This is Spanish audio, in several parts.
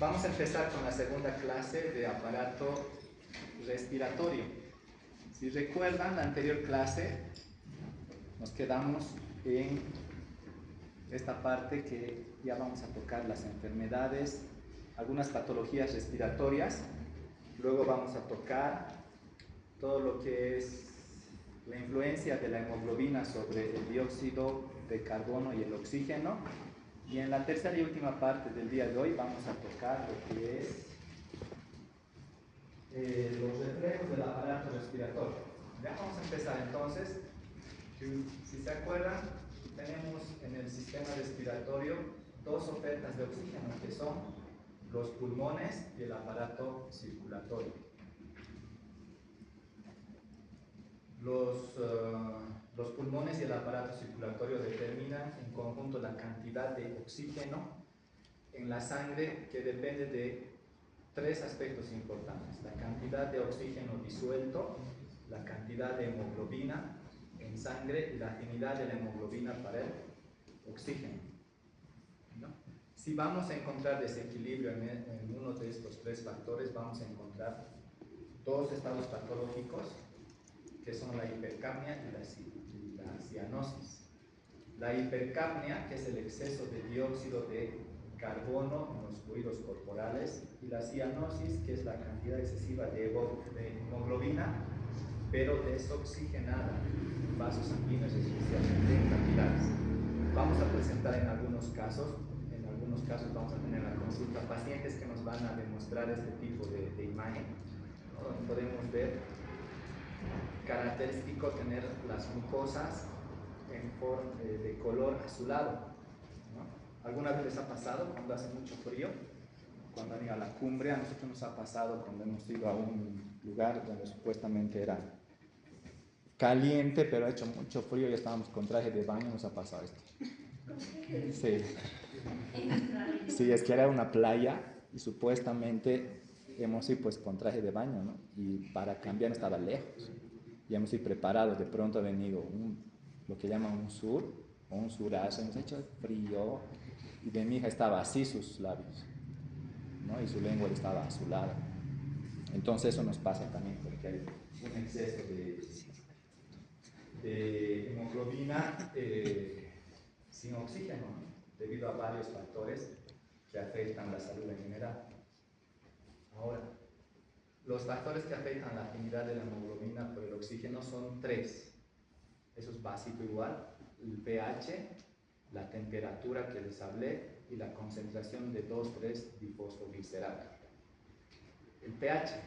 Vamos a empezar con la segunda clase de aparato respiratorio. Si recuerdan la anterior clase, nos quedamos en esta parte que ya vamos a tocar las enfermedades, algunas patologías respiratorias. Luego vamos a tocar todo lo que es la influencia de la hemoglobina sobre el dióxido de carbono y el oxígeno. Y en la tercera y última parte del día de hoy vamos a tocar lo que es los reflejos del aparato respiratorio. Ya vamos a empezar entonces. Si se acuerdan, tenemos en el sistema respiratorio dos ofertas de oxígeno, que son los pulmones y el aparato circulatorio. Los pulmones y el aparato circulatorio determinan en conjunto la cantidad de oxígeno en la sangre, que depende de tres aspectos importantes: la cantidad de oxígeno disuelto, la cantidad de hemoglobina en sangre y la afinidad de la hemoglobina para el oxígeno, ¿no? Si vamos a encontrar desequilibrio en uno de estos tres factores, vamos a encontrar dos estados patológicos, que son la hipercapnia y la cianosis. La hipercapnia, que es el exceso de dióxido de carbono en los fluidos corporales, y la cianosis, que es la cantidad excesiva de hemoglobina, pero desoxigenada en vasos sanguíneos, especialmente en capilares. Vamos a presentar en algunos casos vamos a tener en la consulta pacientes que nos van a demostrar este tipo de imagen, ¿no? Donde podemos ver característico tener las mucosas en forma de color azulado, ¿no? ¿Alguna vez les ha pasado cuando hace mucho frío? Cuando han ido a la cumbre, a nosotros nos ha pasado cuando hemos ido a un lugar donde supuestamente era caliente, pero ha hecho mucho frío y estábamos con traje de baño, nos ha pasado esto. Sí. Sí, es que era una playa y supuestamente hemos ido pues con traje de baño, ¿no? Y para cambiar estaba lejos. Y hemos ido preparados, de pronto ha venido lo que llaman un sur o un surazo, hemos hecho frío y de mi hija estaba así sus labios, ¿no? Y su lengua estaba azulada. Entonces eso nos pasa también porque hay un exceso de hemoglobina sin oxígeno, ¿no? Debido a varios factores que afectan la salud en general. Ahora, los factores que afectan la afinidad de la hemoglobina por el oxígeno son tres. Eso es básico igual: el pH, la temperatura que les hablé y la concentración de 2,3-difosfoglicerato. El pH.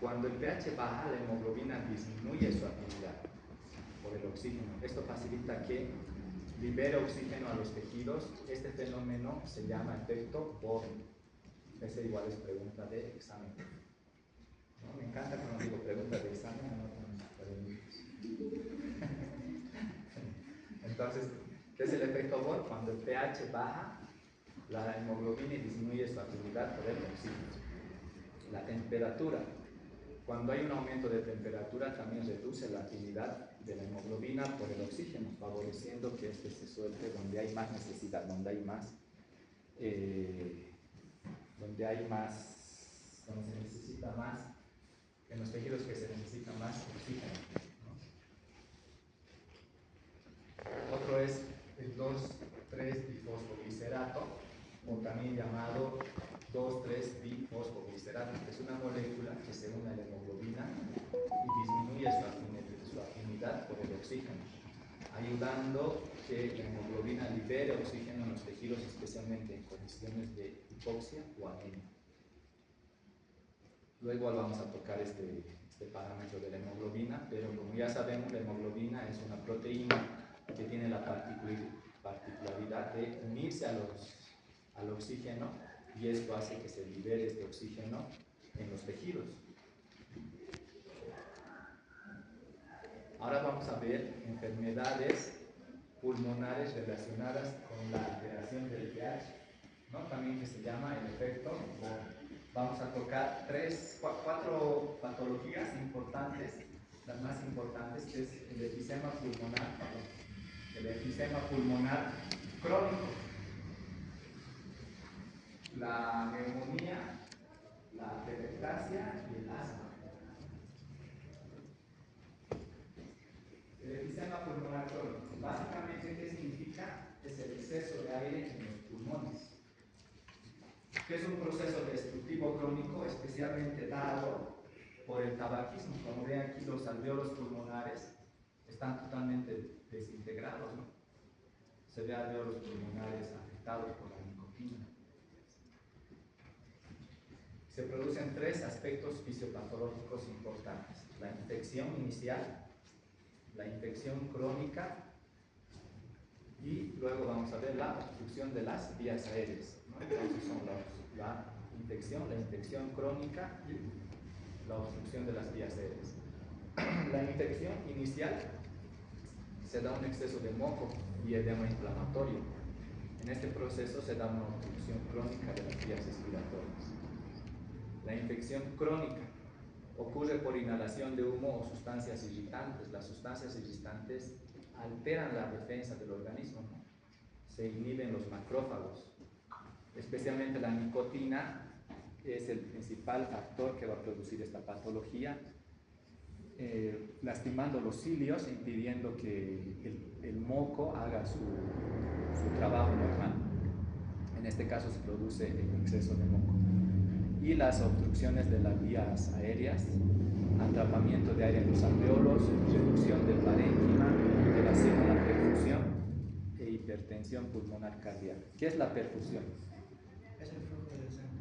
Cuando el pH baja, la hemoglobina disminuye su afinidad por el oxígeno. Esto facilita que libere oxígeno a los tejidos. Este fenómeno se llama efecto Boden. Ese igual es pregunta de examen, ¿no? Me encanta cuando digo pregunta de examen, Entonces, ¿qué es el efecto Boden? Cuando el pH baja, la hemoglobina disminuye su afinidad por el oxígeno. La temperatura. Cuando hay un aumento de temperatura, también reduce la afinidad de la hemoglobina por el oxígeno, favoreciendo que este se suelte donde hay más necesidad, donde se necesita más, en los tejidos que se necesita más oxígeno, ¿no? Otro es el 2,3-difosfoglicerato, o también llamado 2,3-difosfoglicerato. Es una molécula que se une a la hemoglobina y disminuye su afinidad por el oxígeno, ayudando que la hemoglobina libere oxígeno en los tejidos, especialmente en condiciones de hipoxia o anemia. Luego vamos a tocar este parámetro de la hemoglobina, pero como ya sabemos, la hemoglobina es una proteína que tiene la particularidad de unirse al oxígeno, y esto hace que se libere este oxígeno en los tejidos. Ahora vamos a ver enfermedades pulmonares relacionadas con la alteración del pH, ¿no? También que se llama el efecto Boden. Vamos a tocar cuatro patologías importantes, las más importantes, que es el enfisema pulmonar crónico. la neumonía, la atelectasia y el asma. El efisema pulmonar crónico. Básicamente, ¿qué significa? Es el exceso de aire en los pulmones, que es un proceso destructivo crónico especialmente dado por el tabaquismo. Como ven aquí, los alvéolos pulmonares están totalmente desintegrados, ¿no? Se ve alvéolos pulmonares afectados por la nicotina. Se producen tres aspectos fisiopatológicos importantes: la infección inicial, la infección crónica y luego vamos a ver la obstrucción de las vías aéreas, ¿no? Entonces son la infección crónica y la obstrucción de las vías aéreas. La infección inicial se da un exceso de moco y edema inflamatorio. En este proceso se da una obstrucción crónica de las vías respiratorias. La infección crónica ocurre por inhalación de humo o sustancias irritantes. Las sustancias irritantes alteran la defensa del organismo, ¿no? Se inhiben los macrófagos. Especialmente la nicotina es el principal factor que va a producir esta patología, lastimando los cilios, impidiendo que el moco haga su trabajo normal. En este caso se produce el exceso de moco. Y las obstrucciones de las vías aéreas, atrapamiento de aire en los alvéolos, reducción del parénquima, alteración a la perfusión e hipertensión pulmonar cardíaca. ¿Qué es la perfusión? Es el flujo de la sangre.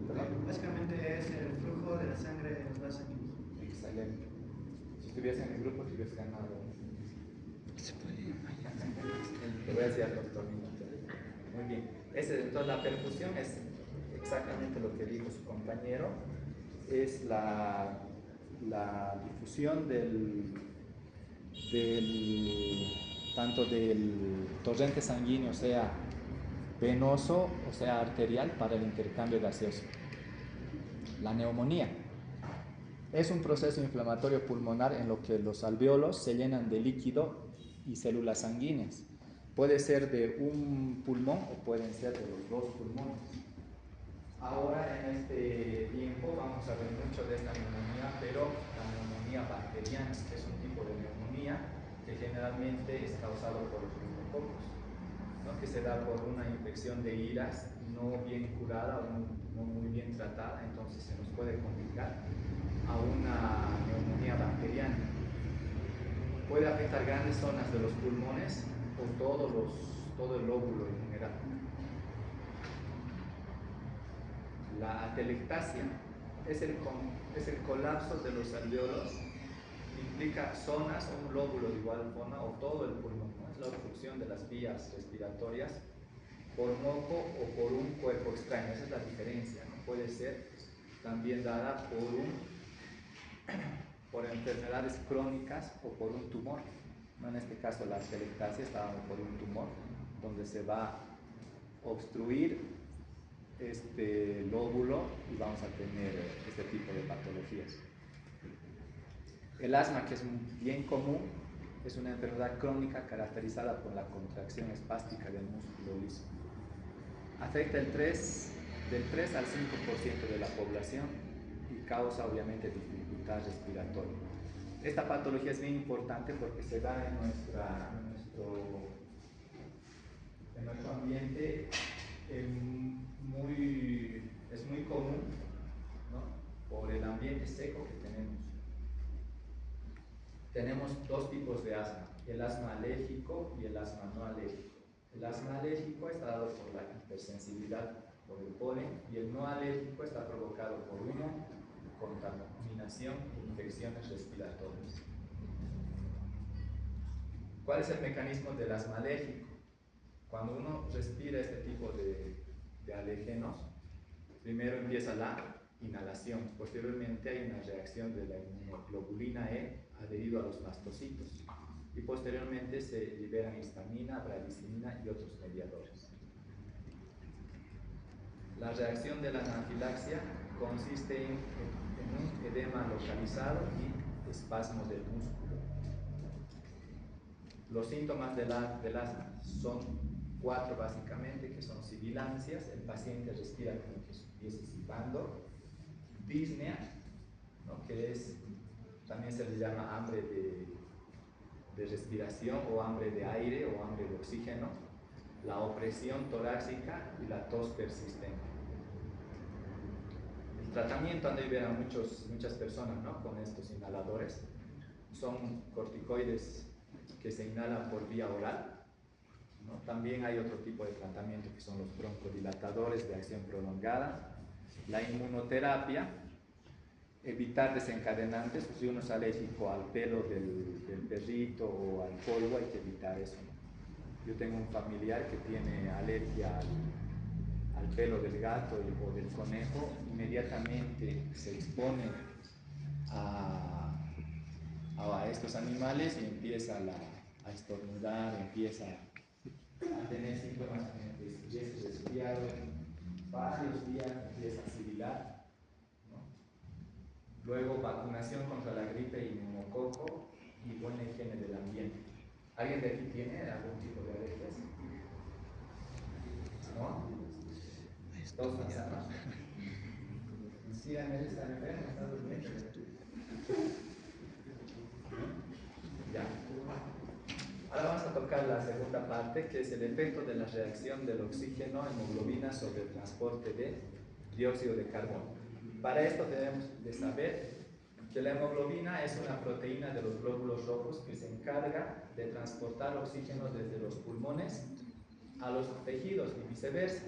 ¿Perdón? Básicamente es el flujo de la sangre en los vasos sanguíneos. Excelente. Si estuviese en el grupo, te hubieses ganado. Se puede. Te voy a decir al doctor. Muy bien. Entonces, la perfusión es exactamente lo que dijo su compañero. Es la difusión tanto del torrente sanguíneo, sea venoso o sea arterial, para el intercambio gaseoso. La neumonía es un proceso inflamatorio pulmonar en lo que los alvéolos se llenan de líquido y células sanguíneas. Puede ser de un pulmón o pueden ser de los dos pulmones. Ahora, en este tiempo, vamos a ver mucho de esta neumonía, pero la neumonía bacteriana, que es un tipo de neumonía que generalmente es causado por los pneumococos, ¿no? Que se da por una infección de iras no bien curada o no muy bien tratada. Entonces se nos puede complicar a una neumonía bacteriana. Puede afectar grandes zonas de los pulmones o todo el lóbulo en general. La atelectasia es el colapso de los alvéolos, implica zonas o un lóbulo de igual forma o todo el pulmón, ¿no? Es la obstrucción de las vías respiratorias por moco o por un cuerpo extraño. Esa es la diferencia, ¿no? Puede ser también dada por enfermedades crónicas o por un tumor, ¿no? En este caso la atelectasia está dada por un tumor donde se va a obstruir este lóbulo y vamos a tener este tipo de patologías. El asma, que es bien común, es una enfermedad crónica caracterizada por la contracción espástica del músculo liso. Afecta del 3 al 5% de la población y causa obviamente dificultad respiratoria. Esta patología es bien importante porque se da en nuestro ambiente. Es muy común, ¿no? Por el ambiente seco que tenemos. Tenemos dos tipos de asma: el asma alérgico y el asma no alérgico. El asma alérgico está dado por la hipersensibilidad por el polen, y el no alérgico está provocado por humo, contaminación e infecciones respiratorias. ¿Cuál es el mecanismo del asma alérgico? Cuando uno respira este tipo de alérgenos, primero empieza la inhalación, posteriormente hay una reacción de la inmunoglobulina E adherido a los mastocitos y posteriormente se liberan histamina, bradicina y otros mediadores. La reacción de la anafilaxia consiste en un edema localizado y espasmos del músculo. Los síntomas del asma son 4 básicamente, que son sibilancias. El paciente respira como que estuviese silbando. Disnea, ¿no? Que es, también se le llama hambre de respiración o hambre de aire o hambre de oxígeno. La opresión torácica y la tos persistente. El tratamiento, han de ver a muchas personas, ¿no? Con estos inhaladores, son corticoides que se inhalan por vía oral, ¿no? También hay otro tipo de tratamiento que son los broncodilatadores de acción prolongada, la inmunoterapia, evitar desencadenantes. Si uno es alérgico al pelo del perrito o al polvo, hay que evitar eso, ¿no? Yo tengo un familiar que tiene alergia al pelo del gato o del conejo, inmediatamente se expone a estos animales y empieza a estornudar, empieza a tener síntomas como que estuviese resfriado varios días, empieza a sibilar, ¿no? Luego vacunación contra la gripe y neumococo y buena higiene del ambiente. ¿Alguien de aquí tiene algún tipo de alergias? ¿No? Todos pasaron. Sí, a veces está enfermo, está durmiendo. Ya. Ahora vamos a tocar la segunda parte, que es el efecto de la reacción del oxígeno hemoglobina sobre el transporte de dióxido de carbono. Para esto debemos de saber que la hemoglobina es una proteína de los glóbulos rojos que se encarga de transportar oxígeno desde los pulmones a los tejidos y viceversa.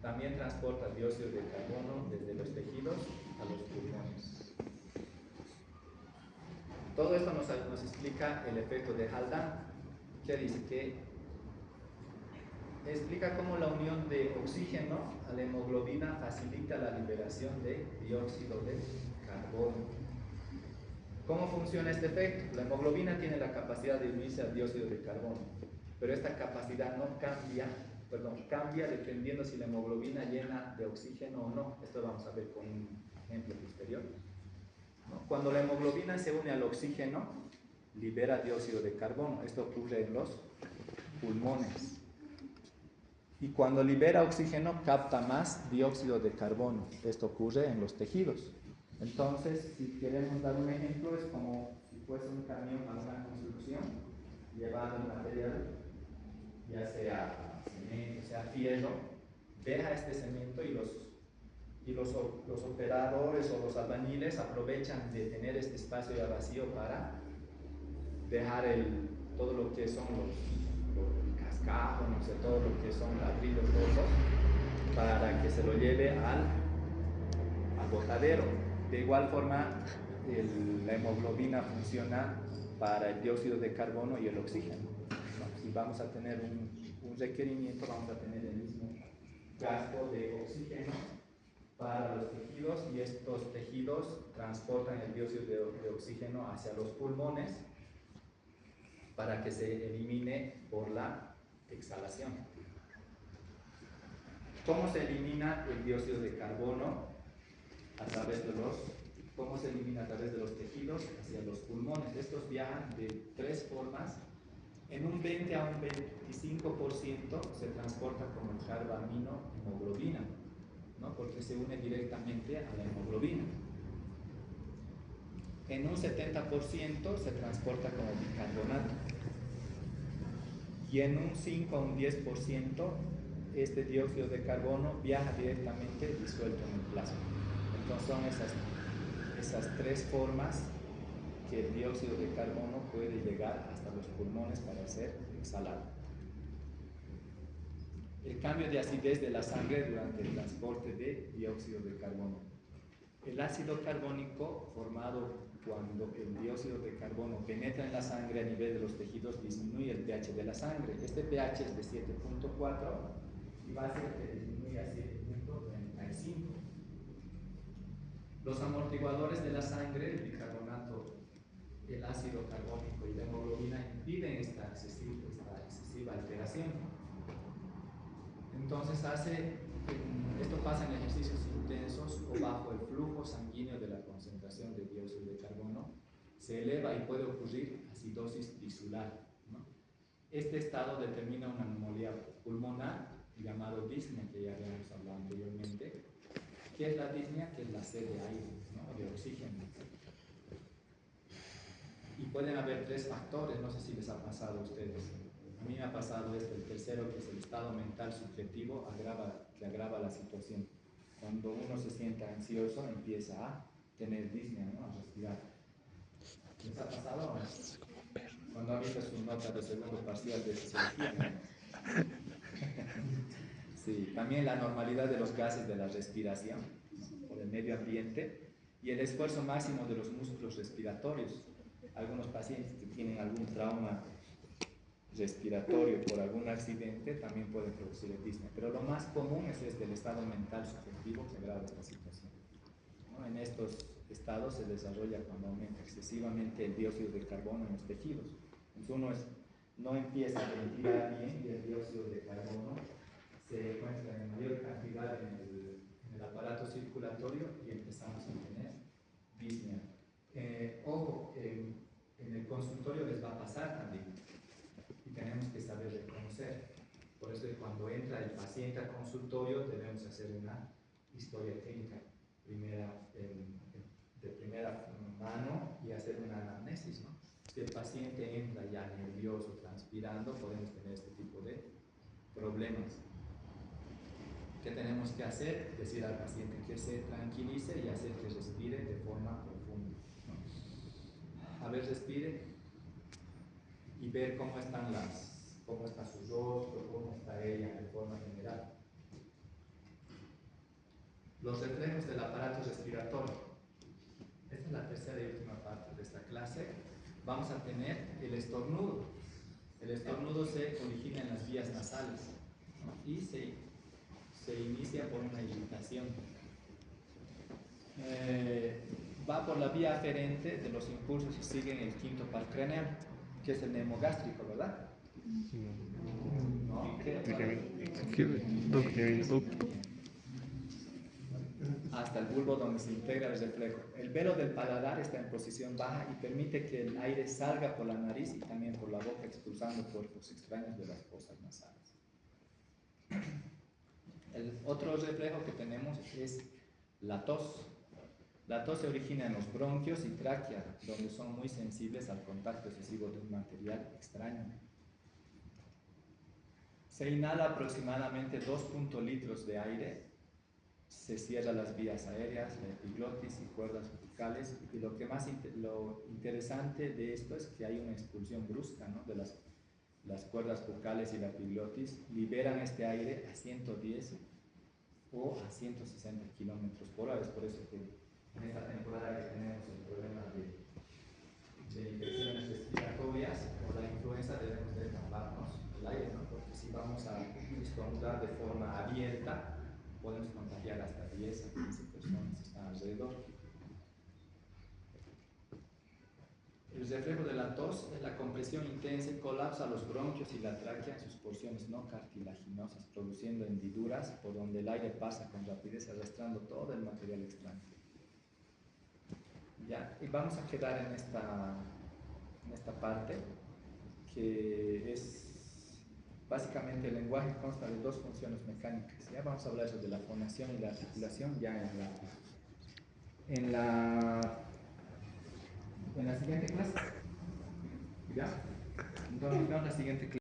También transporta dióxido de carbono desde los tejidos a los pulmones. Todo esto nos explica el efecto de Haldane, que dice que explica cómo la unión de oxígeno a la hemoglobina facilita la liberación de dióxido de carbono. ¿Cómo funciona este efecto? La hemoglobina tiene la capacidad de unirse al dióxido de carbono, pero esta capacidad no cambia dependiendo si la hemoglobina llena de oxígeno o no. Esto vamos a ver con un ejemplo posterior, ¿no? Cuando la hemoglobina se une al oxígeno, libera dióxido de carbono. Esto ocurre en los pulmones. Y cuando libera oxígeno, capta más dióxido de carbono. Esto ocurre en los tejidos. Entonces, si queremos dar un ejemplo, es como si fuese un camión a una construcción, llevando material, ya sea cemento, sea fierro, deja este cemento y los operadores o los albañiles aprovechan de tener este espacio ya vacío para dejar todo lo que son los cascajos, no sé, todo lo que son ladrillos rojos, para que se lo lleve al botadero. De igual forma, la hemoglobina funciona para el dióxido de carbono y el oxígeno, ¿no? Si vamos a tener un requerimiento, vamos a tener el mismo gasto de oxígeno para los tejidos, y estos tejidos transportan el dióxido de oxígeno hacia los pulmones para que se elimine por la exhalación. ¿Cómo se elimina el dióxido de carbono? ¿Cómo se elimina a través de los tejidos hacia los pulmones? Estos viajan de 3 formas. En un 20 a un 25% se transporta como el carbamino hemoglobina, ¿no? Porque se une directamente a la hemoglobina. En un 70% se transporta como bicarbonato. Y en un 5 a un 10% este dióxido de carbono viaja directamente disuelto en el plasma. Entonces son esas 3 formas que el dióxido de carbono puede llegar hasta los pulmones para ser exhalado. El cambio de acidez de la sangre durante el transporte de dióxido de carbono. El ácido carbónico formado cuando el dióxido de carbono penetra en la sangre a nivel de los tejidos disminuye el pH de la sangre. Este pH es de 7.4 y va a ser que disminuye a 7.35. Los amortiguadores de la sangre, el bicarbonato, el ácido carbónico y la hemoglobina, impiden esta excesiva alteración. Entonces esto pasa en ejercicios intensos o bajo el flujo sanguíneo de la concentración de dióxido de carbono, se eleva y puede ocurrir acidosis tisular, ¿no? Este estado determina una neumonía pulmonar llamado disnea, que ya habíamos hablado anteriormente. ¿Qué es la disnea? Que es la sed de aire, ¿no? De oxígeno. Y pueden haber tres factores, no sé si les ha pasado a ustedes. A mí me ha pasado el tercero, que es el estado mental subjetivo, que agrava la situación. Cuando uno se sienta ansioso, empieza a tener disnea, ¿no? A respirar. ¿Les ha pasado o no? Cuando ha visto su nota de segundo parcial de fisiología, ¿no? Sí, también la normalidad de los gases de la respiración, ¿no? Por el medio ambiente, y el esfuerzo máximo de los músculos respiratorios. Algunos pacientes que tienen algún trauma respiratorio por algún accidente también pueden producir disnea, pero lo más común es el estado mental subjetivo que agrava esta situación, ¿no? En estos estados se desarrolla cuando aumenta excesivamente el dióxido de carbono en los tejidos. Entonces no empieza a ventilar bien y el dióxido de carbono se encuentra en mayor cantidad en el aparato circulatorio y empezamos a tener disnea. Ojo, en el consultorio les va a pasar también y tenemos que saber reconocer. Por eso cuando entra el paciente al consultorio debemos hacer una historia clínica de primera mano y hacer una anamnesis, ¿no? Si el paciente entra ya nervioso, transpirando, podemos tener este tipo de problemas. ¿Qué tenemos que hacer? Decir al paciente que se tranquilice y hacer que respire de forma profunda, ¿no? A ver, respire y ver cómo está su rostro, cómo está ella de forma general. Los reflejos del aparato respiratorio. Esta es la tercera y última parte de esta clase. Vamos a tener el estornudo. El estornudo se origina en las vías nasales, ¿no? Y se inicia por una irritación. Va por la vía aferente de los impulsos y siguen el quinto par craneal, que es el neumogástrico, ¿verdad? ¿No? Hasta el bulbo donde se integra el reflejo. El velo del paladar está en posición baja y permite que el aire salga por la nariz y también por la boca, expulsando cuerpos extraños de las fosas nasales. El otro reflejo que tenemos es la tos. La tos se origina en los bronquios y tráquea, donde son muy sensibles al contacto excesivo de un material extraño. Se inhala aproximadamente 2 litros de aire, se cierran las vías aéreas, la epiglotis y cuerdas bucales, y lo interesante de esto es que hay una expulsión brusca, ¿no? De las cuerdas bucales y la epiglotis liberan este aire a 110 o a 160 kilómetros por hora. Es por eso que en esta temporada que tenemos el problema de infecciones respiratorias o la influenza, debemos de taparnos el aire, ¿no? Porque si vamos a estornudar de forma abierta, podemos contagiar hasta 10 a 15 personas que están alrededor. El reflejo de la tos es la compresión intensa y colapsa los bronquios y la tráquea en sus porciones no cartilaginosas, produciendo hendiduras por donde el aire pasa con rapidez, arrastrando todo el material extraño. Ya, y vamos a quedar en esta parte, que es básicamente el lenguaje consta de dos funciones mecánicas. Ya vamos a hablar de la fonación y la articulación ya en la siguiente clase. ¿Ya? Entonces, nos vemos en la siguiente clase.